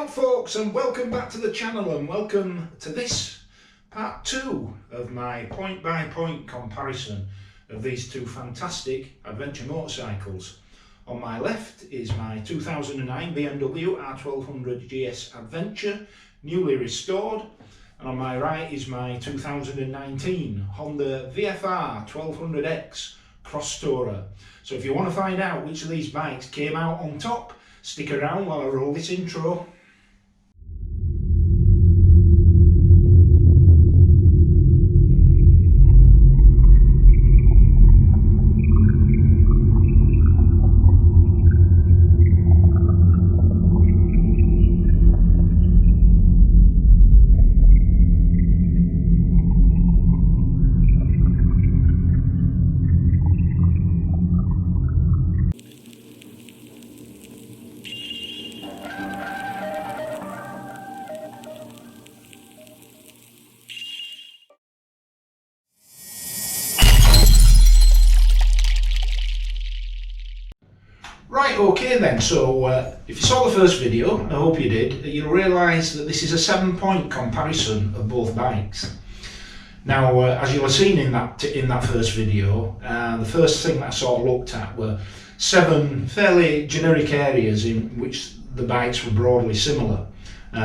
on folks, and welcome back to the channel, and welcome to this part 2 of my point-by-point comparison of these two fantastic adventure motorcycles. On my left is my 2009 BMW R1200X Adventure, newly restored, and on my right is my 2019 Honda VFR1200X Cross Tourer. So if you want to find out which of these bikes came out on top, stick around while I roll this intro. Right, okay then, so if you saw the first video, I hope you did, you'll realise that this is a 7-point comparison of both bikes. Now, as you'll have seen in that first video, the first thing that I sort of looked at were 7 fairly generic areas in which the bikes were broadly similar.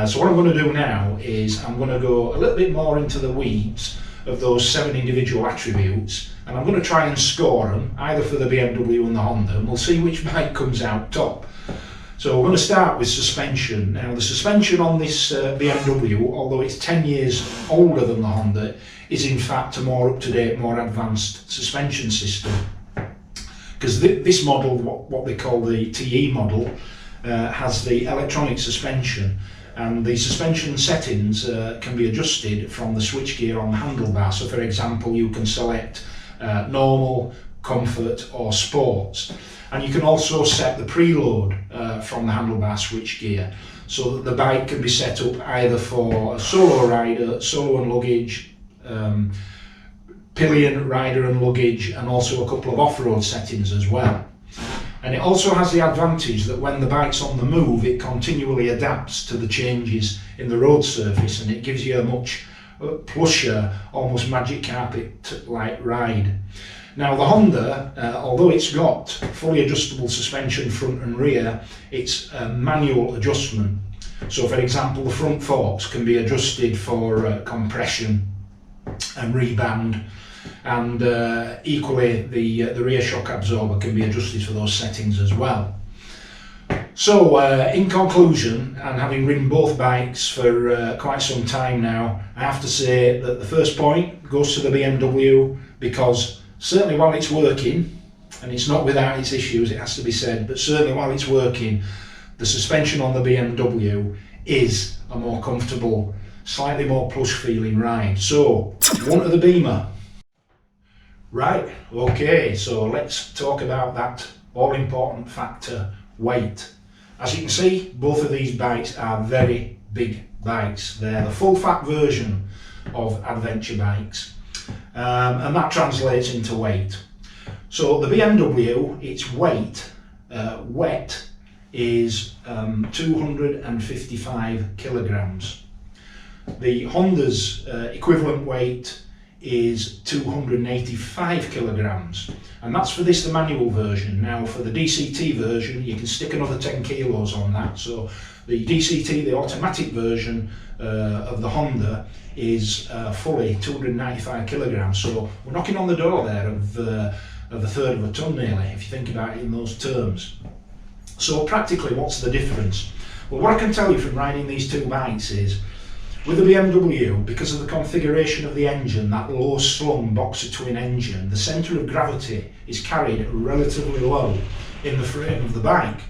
So what I'm going to do now is I'm going to go a little bit more into the weeds of those 7 individual attributes, and I'm going to try and score them either for the BMW and the Honda, and we'll see which bike comes out top. So we're going to start with suspension. Now the suspension on this BMW, although it's 10 years older than the Honda, is in fact a more up-to-date, more advanced suspension system, because this model, what they call the TE model, has the electronic suspension, and the suspension settings can be adjusted from the switchgear on the handlebar. So for example, you can select normal, comfort or sports, and you can also set the preload from the handlebar switchgear, so that the bike can be set up either for a solo rider, solo and luggage, pillion, rider and luggage, and also a couple of off-road settings as well. And it also has the advantage that when the bike's on the move, it continually adapts to the changes in the road surface, and it gives you a much plusher, almost magic carpet-like ride. Now the Honda, although it's got fully adjustable suspension front and rear, it's a manual adjustment. So for example, the front forks can be adjusted for compression and rebound, and equally the rear shock absorber can be adjusted for those settings as well. So in conclusion, and having ridden both bikes for quite some time now, I have to say that the first point goes to the BMW, because certainly while it's working, and it's not without its issues, it has to be said, but certainly while it's working, the suspension on the BMW is a more comfortable, slightly more plush feeling ride. So, one to the Beamer. Right, okay, so let's talk about that all-important factor, weight. As you can see, both of these bikes are very big bikes. They're the full-fat version of adventure bikes, and that translates into weight. So the BMW, its weight, wet, is 255 kilograms. The Honda's equivalent weight is 285 kilograms, and that's for this, the manual version. Now for the DCT version, you can stick another 10 kilos on that. So the DCT, the automatic version of the Honda, is fully 295 kilograms. So we're knocking on the door there of a third of a ton nearly, if you think about it in those terms. So practically, what's the difference? Well, what I can tell you from riding these two bikes is, with the BMW, because of the configuration of the engine, that low slung boxer twin engine, the centre of gravity is carried relatively low in the frame of the bike.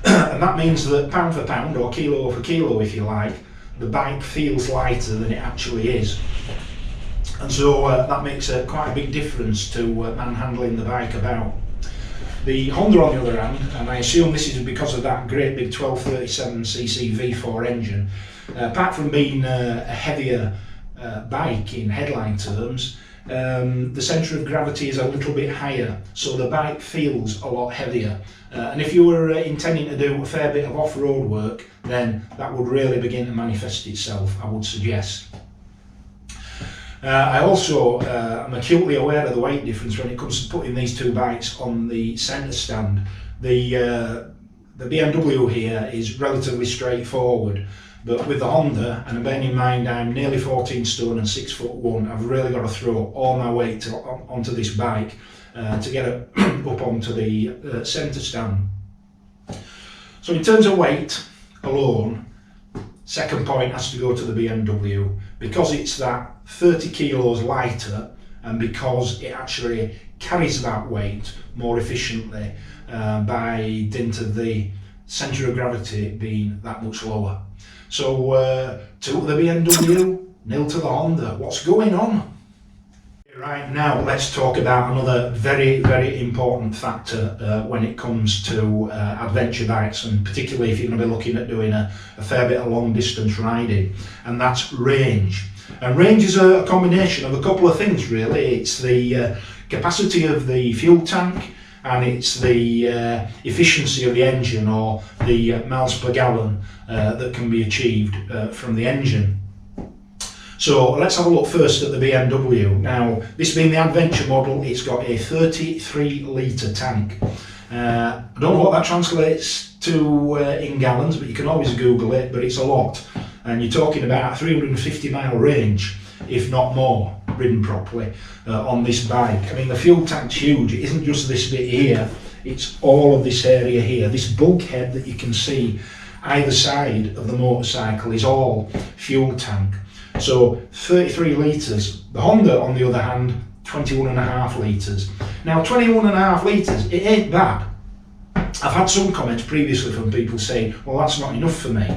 And that means that pound for pound, or kilo for kilo if you like, the bike feels lighter than it actually is. And so that makes quite a big difference to manhandling the bike about. The Honda, on the other hand, and I assume this is because of that great big 1237cc V4 engine, apart from being a heavier bike in headline terms, the centre of gravity is a little bit higher, so the bike feels a lot heavier, And if you were intending to do a fair bit of off-road work, then that would really begin to manifest itself, I would suggest. I also am acutely aware of the weight difference when it comes to putting these two bikes on the centre stand. The BMW here is relatively straightforward, but with the Honda, and bearing in mind I'm nearly 14 stone and 6'1", I've really got to throw all my weight onto this bike to get it up onto the centre stand. So in terms of weight alone, second point has to go to the BMW, because it's that 30 kilos lighter, and because it actually carries that weight more efficiently by dint of the centre of gravity being that much lower. So 2 to the BMW, 0 to the Honda. What's going on? Right, now let's talk about another very, very important factor when it comes to adventure bikes, and particularly if you're going to be looking at doing a fair bit of long distance riding, and that's range. And range is a combination of a couple of things really. It's the capacity of the fuel tank, and it's the efficiency of the engine, or the miles per gallon that can be achieved from the engine. So let's have a look first at the BMW. Now, this being the adventure model, it's got a 33 litre tank. I don't know what that translates to in gallons, but you can always Google it, but it's a lot. And you're talking about a 350 mile range, if not more, ridden properly on this bike. I mean, the fuel tank's huge. It isn't just this bit here, it's all of this area here. This bulkhead that you can see either side of the motorcycle is all fuel tank. So 33 litres. The Honda, on the other hand, 21.5 litres. Now 21.5 litres, it ain't bad. I've had some comments previously from people saying, well, that's not enough for me.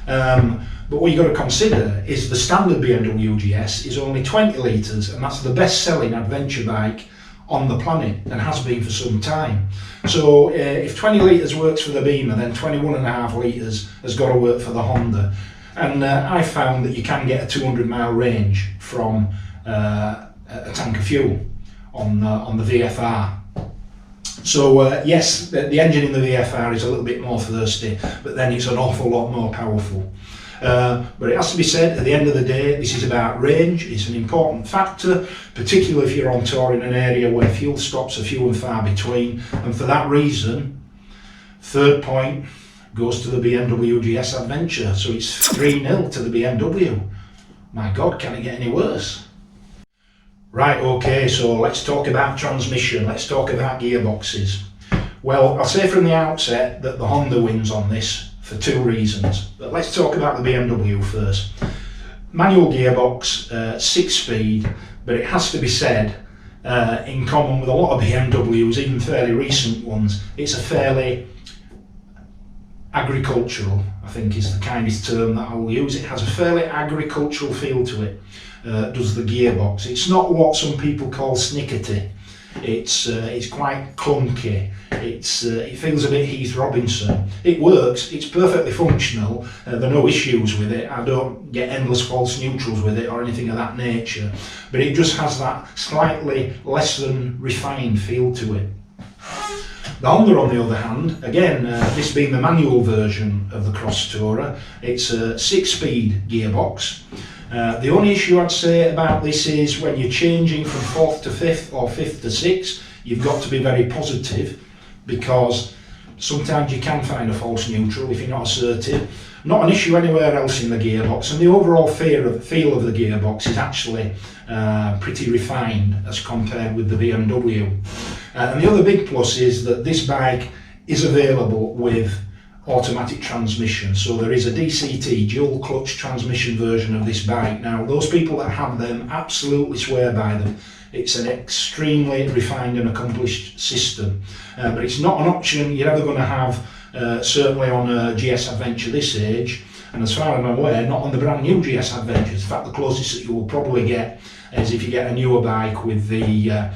But what you've got to consider is the standard BMW GS is only 20 litres, and that's the best selling adventure bike on the planet, and has been for some time. So if 20 litres works for the Beamer, then 21.5 litres has got to work for the Honda. And I found that you can get a 200 mile range from a tank of fuel on the VFR. So yes, the engine in the VFR is a little bit more thirsty, but then it's an awful lot more powerful. But it has to be said, at the end of the day, this is about range. It's an important factor, particularly if you're on tour in an area where fuel stops are few and far between. And for that reason, third point goes to the BMW GS Adventure. So it's 3-0 to the BMW. My God, can it get any worse? Right, okay, so let's talk about transmission, let's talk about gearboxes. Well, I'll say from the outset that the Honda wins on this for 2 reasons. But let's talk about the BMW first. Manual gearbox, 6-speed, but it has to be said, in common with a lot of BMWs, even fairly recent ones, it's a fairly agricultural, I think is the kindest term that I'll use. It has a fairly agricultural feel to it, does the gearbox. It's not what some people call snickety. It's quite clunky. It feels a bit Heath Robinson. It works, it's perfectly functional, there are no issues with it. I don't get endless false neutrals with it or anything of that nature, but it just has that slightly less than refined feel to it. The Honda, on the other hand, again, this being the manual version of the Cross Tourer, it's a 6-speed gearbox. The only issue I'd say about this is when you're changing from 4th to 5th or 5th to 6th, you've got to be very positive, because sometimes you can find a false neutral if you're not assertive. Not an issue anywhere else in the gearbox, and the overall feel of the gearbox is actually pretty refined as compared with the BMW. And the other big plus is that this bike is available with automatic transmission. So there is a DCT, dual clutch transmission version of this bike. Now, those people that have them absolutely swear by them. It's an extremely refined and accomplished system, but it's not an option you're ever going to have, certainly on a GS Adventure this age, and as far as I'm aware, not on the brand new GS Adventures. In fact, the closest that you will probably get is if you get a newer bike with the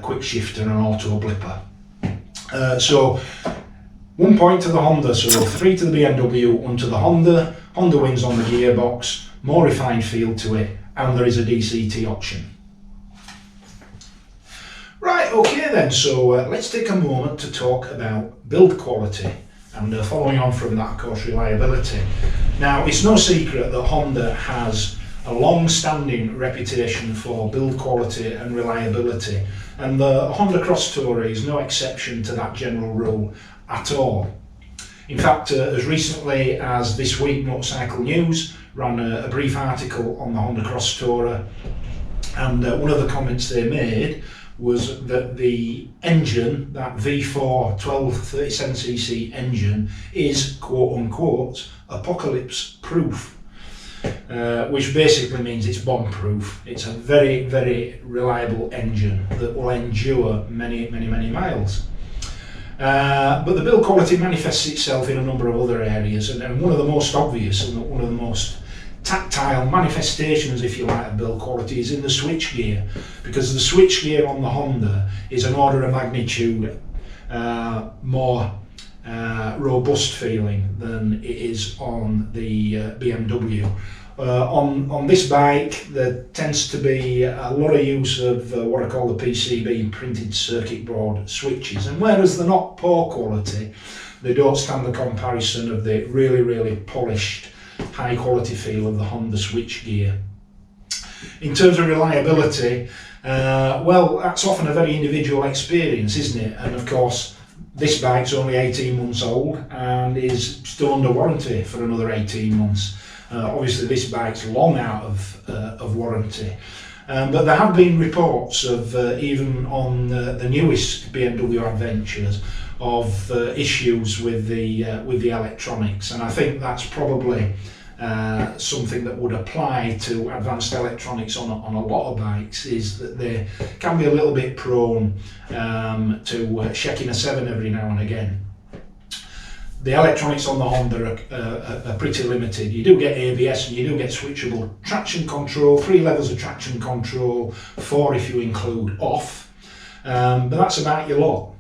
quick shifter and an auto blipper. So 1 point to the Honda, so 3 to the BMW, 1 to the Honda. Honda wins on the gearbox, more refined feel to it, and there is a DCT option. Right, okay then, so let's take a moment to talk about build quality and following on from that, of course, reliability. Now, it's no secret that Honda has a long-standing reputation for build quality and reliability, and the Honda Cross Tourer is no exception to that general rule at all. In fact, as recently as this week, Motorcycle News ran a brief article on the Honda Cross Tourer, and one of the comments they made was that the engine, that V41200X engine, is quote-unquote apocalypse proof, which basically means it's bomb proof. It's a very, very reliable engine that will endure many, many, many miles. But the build quality manifests itself in a number of other areas, and one of the most obvious and one of the most tactile manifestations, if you like, of build quality is in the switchgear, because the switchgear on the Honda is an order of magnitude more robust feeling than it is on the BMW. On this bike there tends to be a lot of use of what I call the PCB, printed circuit board switches, and whereas they're not poor quality, they don't stand the comparison of the really, really polished high quality feel of the Honda switchgear. In terms of reliability, well, that's often a very individual experience, isn't it? And of course, this bike's only 18 months old and is still under warranty for another 18 months. Obviously this bike's long out of warranty. But there have been reports of, even on the newest BMW Adventures, of issues with the electronics, and I think that's probably something that would apply to advanced electronics on a lot of bikes, is that they can be a little bit prone to shaking a 7 every now and again. The electronics on the Honda are pretty limited. You do get ABS and you do get switchable traction control, 3 levels of traction control, 4 if you include off, but that's about your lot.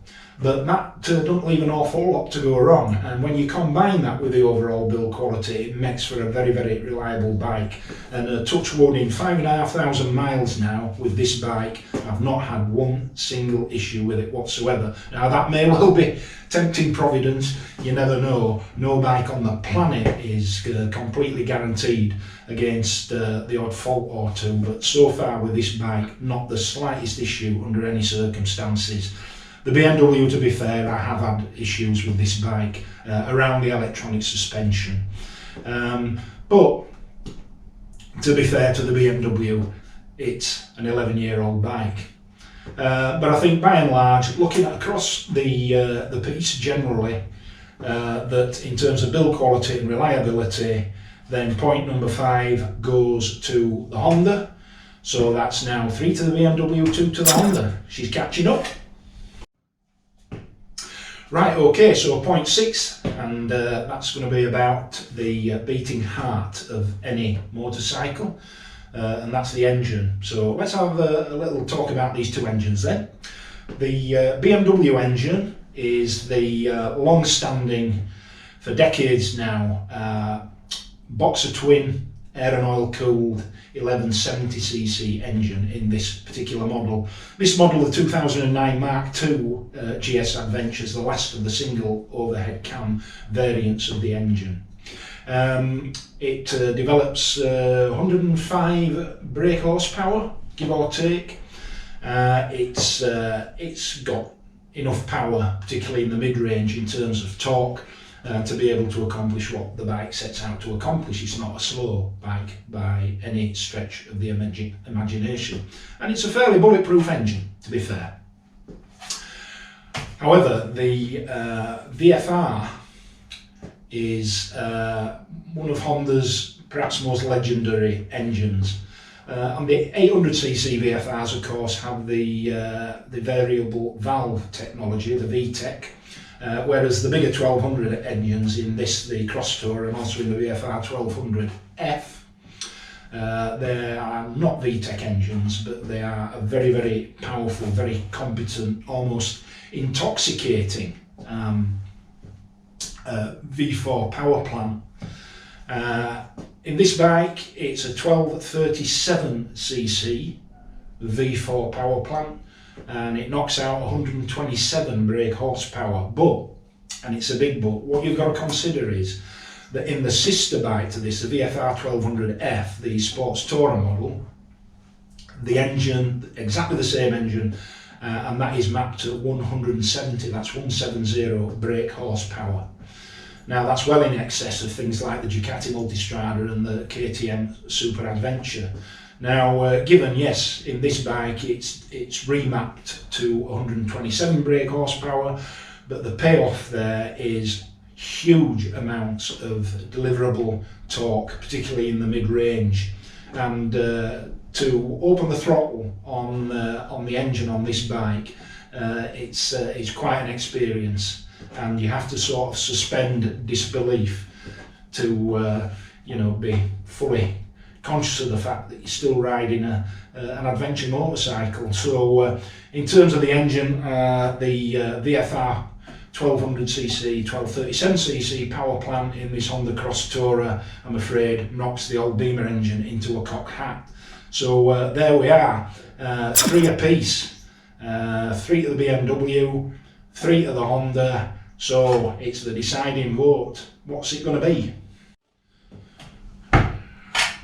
But that doesn't leave an awful lot to go wrong, and when you combine that with the overall build quality, it makes for a very, very reliable bike. And touch wood, in 5,500 miles now with this bike, I've not had one single issue with it whatsoever. Now that may well be tempting providence, you never know. No bike on the planet is completely guaranteed against the odd fault or two, but so far with this bike, not the slightest issue under any circumstances. The BMW, to be fair, I have had issues with this bike around the electronic suspension. But to be fair to the BMW, it's an 11-year-old bike. But I think by and large, looking at across the piece generally, that in terms of build quality and reliability, then point number 5 goes to the Honda. So that's now 3 to the BMW, 2 to the Honda. She's catching up. Right, okay, so point 6, and that's going to be about the beating heart of any motorcycle, and that's the engine. So let's have a little talk about these two engines then. The BMW engine is the long-standing, for decades now, boxer twin, air and oil cooled 1170cc engine in this particular model. This model, the 2009 Mark II GS Adventures, the last of the single overhead cam variants of the engine. It develops 105 brake horsepower, give or take. It's got enough power, particularly in the mid-range in terms of torque, to be able to accomplish what the bike sets out to accomplish. It's not a slow bike by any stretch of the imagination, and it's a fairly bulletproof engine, to be fair. However, the VFR is one of Honda's perhaps most legendary engines. And the 800cc VFRs, of course, have the variable valve technology, the VTEC, whereas the bigger 1200 engines in this, the Cross Tourer, and also in the VFR1200F, they are not VTEC engines, but they are a very, very powerful, very competent, almost intoxicating V4 power plant. In this bike, it's a 1237cc V4 power plant, and it knocks out 127 brake horsepower. But, and it's a big but, what you've got to consider is that in the sister bike to this, the VFR1200F, the Sports Tourer model, the engine, exactly the same engine, and that is mapped at 170, that's 170 brake horsepower. Now that's well in excess of things like the Ducati Multistrada and the KTM Super Adventure. Now given, yes, in this bike it's remapped to 127 brake horsepower, but the payoff there is huge amounts of deliverable torque, particularly in the mid-range. And to open the throttle on the engine on this bike, it's quite an experience, and you have to sort of suspend disbelief to be fully conscious of the fact that you're still riding an adventure motorcycle. So in terms of the engine, the VFR 1200cc, 1237cc power plant in this Honda Cross Tourer, I'm afraid, knocks the old Beamer engine into a cocked hat. So there we are, 3 apiece, 3 to the BMW, 3 to the Honda. So it's the deciding vote. What's it going to be?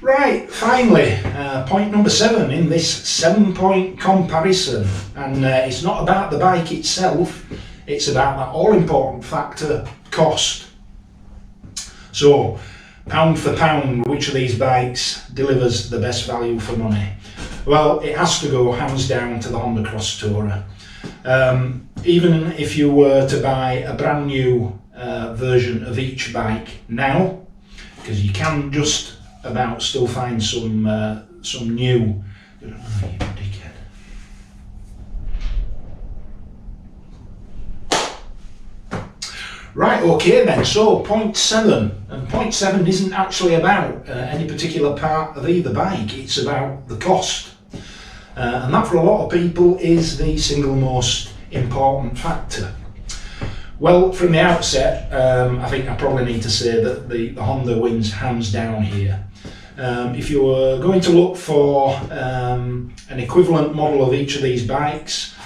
Right, finally, point number 7 in this 7-point comparison, and it's not about the bike itself, it's about that all-important factor, cost. So, pound for pound, which of these bikes delivers the best value for money? Well, it has to go hands down to the Honda Cross Tourer. Even if you were to buy a brand new version of each bike now, because you can just about still find some new. Right, okay then, so point 7, and point 7 isn't actually about any particular part of either bike, it's about the cost. And that for a lot of people is the single most important factor. Well, from the outset, I think I probably need to say that the Honda wins hands down here. If you were going to look for an equivalent model of each of these bikes,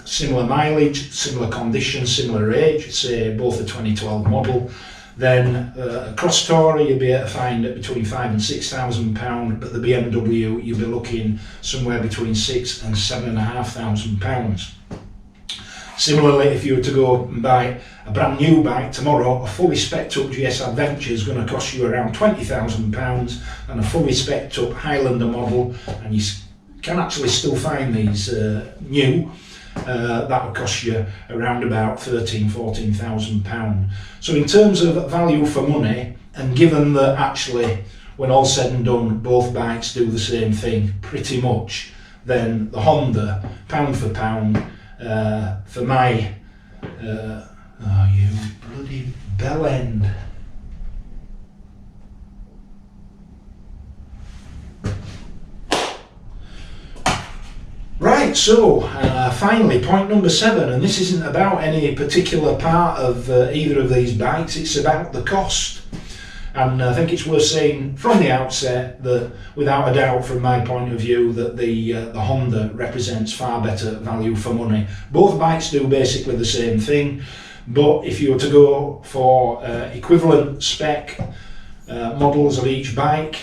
similar mileage, similar condition, similar age, say both a 2012 model, then a Cross Tourer you'll be able to find at between £5,000 and £6,000, but the BMW you'll be looking somewhere between £6,000 and £7,500. Similarly, if you were to go and buy a brand new bike tomorrow, a fully spec'd up GS Adventure is going to cost you around £20,000, and a fully spec'd up Highlander model, and you can actually still find these new, that would cost you around about £13,000–14,000. So in terms of value for money, and given that actually when all said and done both bikes do the same thing pretty much, then the Honda, pound for pound, for my oh you bloody bell end. Right, so finally point number 7, and this isn't about any particular part of either of these bikes, it's about the cost. And I think it's worth saying from the outset that, without a doubt from my point of view, that the Honda represents far better value for money. Both bikes do basically the same thing, but if you were to go for equivalent spec models of each bike,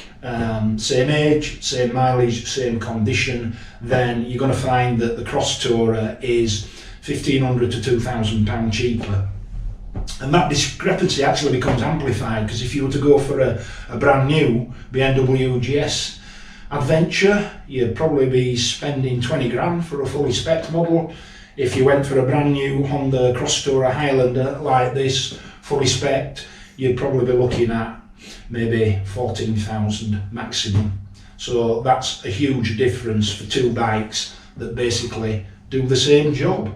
same age, same mileage, same condition, then you're going to find that the Cross Tourer is £1,500 to £2,000 cheaper. And that discrepancy actually becomes amplified, because if you were to go for a brand new BMW GS Adventure, you'd probably be spending 20 grand for a fully spec model. If you went for a brand new Honda Cross Tourer Highlander like this, fully spec, you'd probably be looking at maybe 14,000 maximum. So that's a huge difference for two bikes that basically do the same job.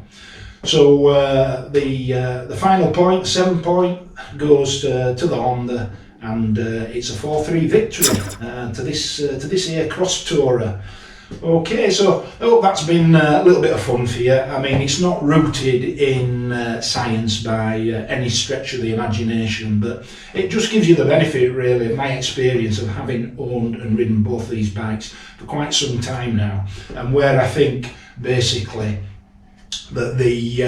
So the final point, 7 point, goes to the Honda, and it's a 4-3 victory to this here Cross Tourer. Okay, so I hope that's been a little bit of fun for you. I mean, it's not rooted in science by any stretch of the imagination, but it just gives you the benefit, really, of my experience of having owned and ridden both these bikes for quite some time now, and where I think basically that the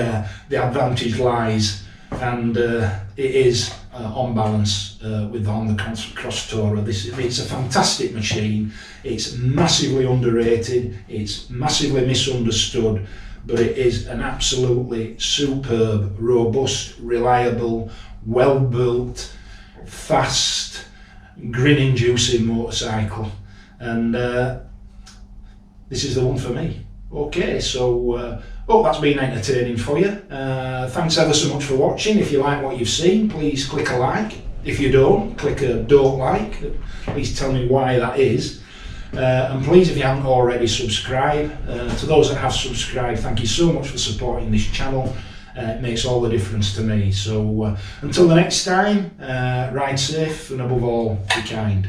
advantage lies, and it is on balance with the Honda Cross Tourer. It's a fantastic machine. It's massively underrated, it's massively misunderstood, but it is an absolutely superb, robust, reliable, well built, fast, grin-inducing motorcycle, and this is the one for me. Okay, so hope that's been entertaining for you. Thanks ever so much for watching. If you like what you've seen, please click a like. If you don't, click a don't like. Please tell me why that is. And please, if you haven't already, subscribe. To those that have subscribed, thank you so much for supporting this channel. It makes all the difference to me. So until the next time, ride safe and above all, be kind.